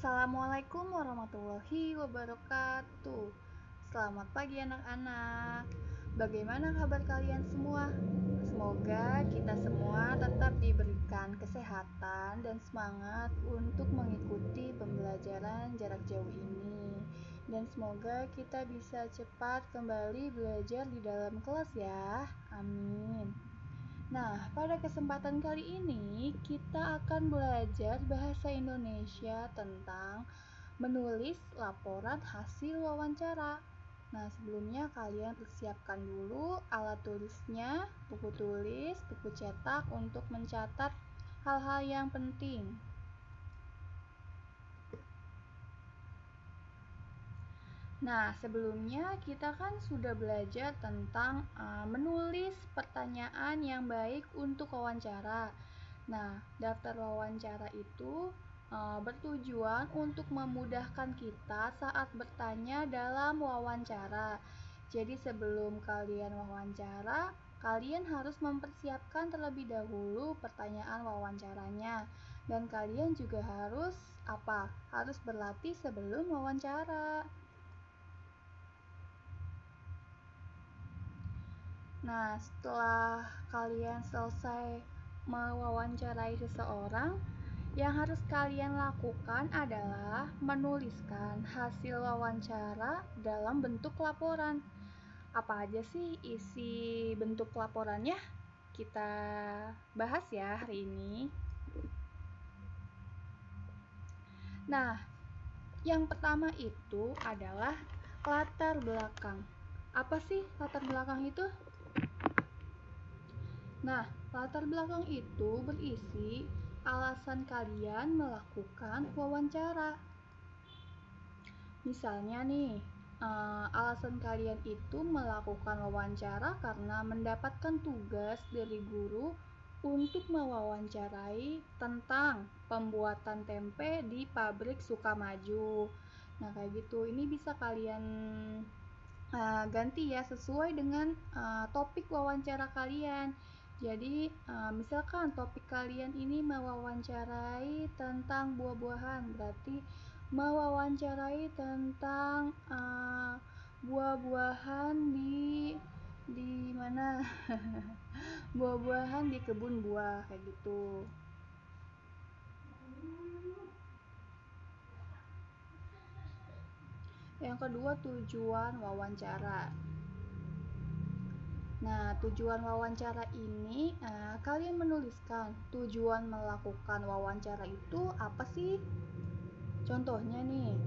Assalamualaikum warahmatullahi wabarakatuh. Selamat pagi anak-anak. Bagaimana kabar kalian semua? Semoga kita semua tetap diberikan kesehatan dan semangat untuk mengikuti pembelajaran jarak jauh ini. Dan semoga kita bisa cepat kembali belajar di dalam kelas ya. Amin. Nah, pada kesempatan kali ini kita akan belajar bahasa Indonesia tentang menulis laporan hasil wawancara. Nah, sebelumnya kalian persiapkan dulu alat tulisnya, buku tulis, buku cetak untuk mencatat hal-hal yang penting. Nah, sebelumnya kita kan sudah belajar tentang menulis pertanyaan yang baik untuk wawancara. Nah, daftar wawancara itu bertujuan untuk memudahkan kita saat bertanya dalam wawancara. Jadi sebelum kalian wawancara, kalian harus mempersiapkan terlebih dahulu pertanyaan wawancaranya. Dan kalian juga harus Harus berlatih sebelum wawancara. Nah, setelah kalian selesai mewawancarai seseorang, yang harus kalian lakukan adalah menuliskan hasil wawancara dalam bentuk laporan. Apa aja sih isi bentuk laporannya? Kita bahas ya hari ini. Nah, yang pertama itu adalah latar belakang. Apa sih latar belakang itu? Nah, latar belakang itu berisi alasan kalian melakukan wawancara. Misalnya nih, alasan kalian itu melakukan wawancara karena mendapatkan tugas dari guru untuk mewawancarai tentang pembuatan tempe di pabrik Sukamaju. Nah, kayak gitu. Ini bisa kalian ganti ya sesuai dengan topik wawancara kalian. Jadi misalkan topik kalian ini mewawancarai tentang buah-buahan, berarti mewawancarai tentang buah-buahan di mana buah-buahan di kebun buah kayak gitu. Yang kedua, tujuan wawancara. Nah, tujuan wawancara ini kalian menuliskan tujuan melakukan wawancara itu apa sih? Contohnya nih,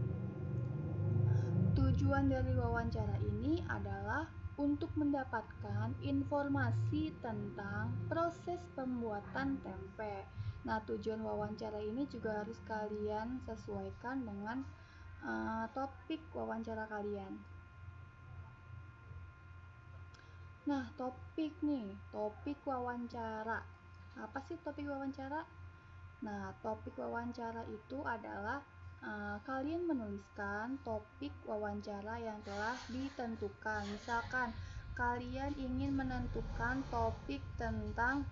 tujuan dari wawancara ini adalah untuk mendapatkan informasi tentang proses pembuatan tempe. Nah, tujuan wawancara ini juga harus kalian sesuaikan dengan topik wawancara kalian. Nah, topik wawancara. Apa sih topik wawancara? Nah, topik wawancara itu adalah kalian menuliskan topik wawancara yang telah ditentukan. Misalkan kalian ingin menentukan topik tentang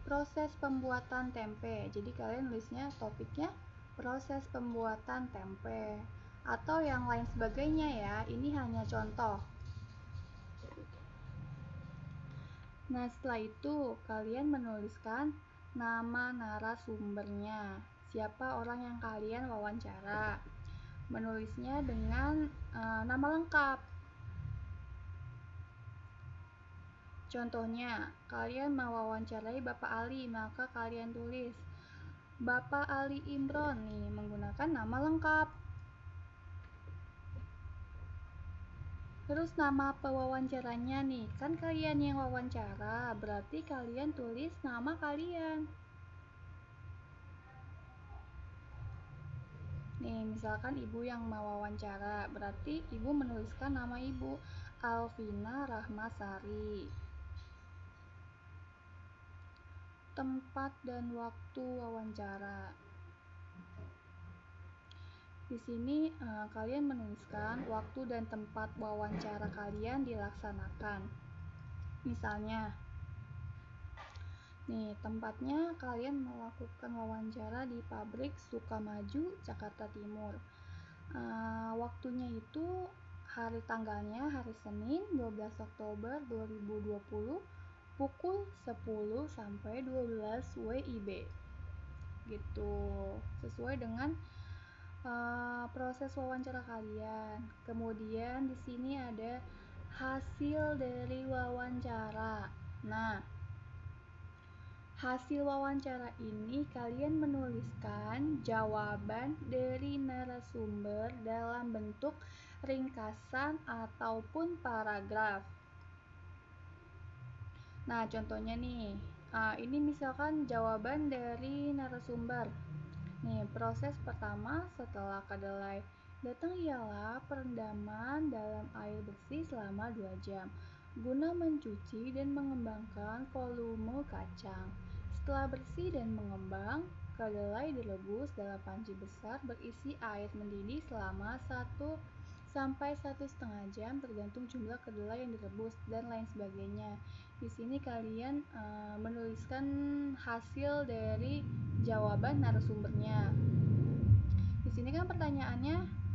proses pembuatan tempe. Jadi kalian nulisnya topiknya proses pembuatan tempe atau yang lain sebagainya ya. Ini hanya contoh. Nah, setelah itu kalian menuliskan nama narasumbernya. Siapa orang yang kalian wawancara. Menulisnya dengan nama lengkap. Contohnya, kalian mewawancarai Bapak Ali, maka kalian tulis Bapak Ali Imron nih menggunakan nama lengkap. Terus nama pewawancaranya nih, kan kalian yang wawancara, berarti kalian tulis nama kalian. Nih, misalkan ibu yang mewawancara, berarti ibu menuliskan nama ibu, Alvina Rahmasari. Tempat dan waktu wawancara. Di sini kalian menuliskan waktu dan tempat wawancara kalian dilaksanakan. Misalnya, Nih, tempatnya kalian melakukan wawancara di pabrik Sukamaju, Jakarta Timur. Waktunya itu tanggalnya hari Senin 12 Oktober 2020 pukul 10 sampai 12 WIB gitu, sesuai dengan proses wawancara kalian. Kemudian di sini ada hasil dari wawancara. Nah, hasil wawancara ini kalian menuliskan jawaban dari narasumber dalam bentuk ringkasan ataupun paragraf. Nah, contohnya nih, ini misalkan jawaban dari narasumber. Nih, proses pertama setelah kedelai datang ialah perendaman dalam air bersih selama 2 jam guna mencuci dan mengembangkan volume kacang. Setelah bersih dan mengembang, kedelai direbus dalam panci besar berisi air mendidih selama 1 sampai 1,5 jam tergantung jumlah kedelai yang direbus dan lain sebagainya. Di sini kalian menuliskan hasil dari jawaban narasumbernya. Di sini kan pertanyaannya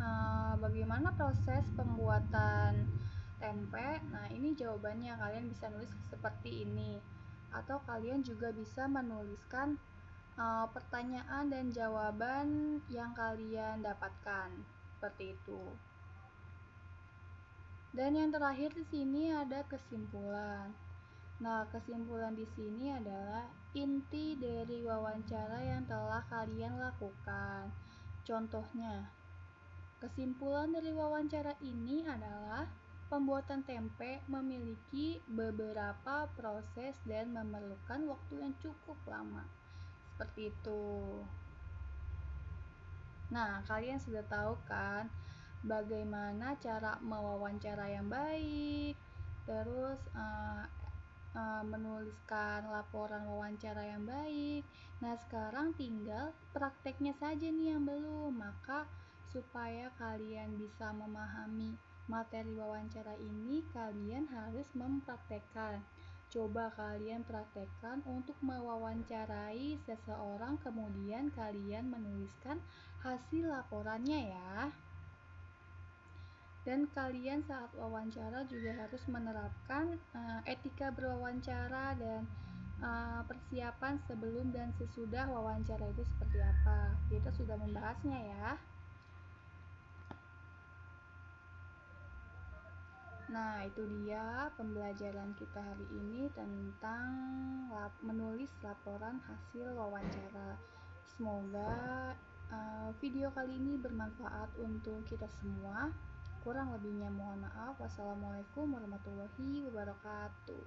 bagaimana proses pembuatan tempe. Nah, ini jawabannya, kalian bisa nulis seperti ini. Atau kalian juga bisa menuliskan pertanyaan dan jawaban yang kalian dapatkan. Seperti itu. Dan yang terakhir di sini ada kesimpulan. Nah, kesimpulan di sini adalah inti dari wawancara yang telah kalian lakukan. Contohnya, kesimpulan dari wawancara ini adalah pembuatan tempe memiliki beberapa proses dan memerlukan waktu yang cukup lama. Seperti itu. Nah, kalian sudah tahu kan bagaimana cara mewawancara yang baik, terus menuliskan laporan wawancara yang baik. Nah, sekarang tinggal prakteknya saja nih yang belum. Maka supaya kalian bisa memahami materi wawancara ini, kalian harus mempraktekkan. Coba kalian praktekkan untuk mewawancarai seseorang, kemudian kalian menuliskan hasil laporannya ya. Dan kalian saat wawancara juga harus menerapkan etika berwawancara dan persiapan sebelum dan sesudah wawancara itu seperti apa. Kita sudah membahasnya ya. Nah, itu dia pembelajaran kita hari ini tentang menulis laporan hasil wawancara. Semoga video kali ini bermanfaat untuk kita semua. Kurang lebihnya mohon maaf. Wassalamualaikum warahmatullahi wabarakatuh.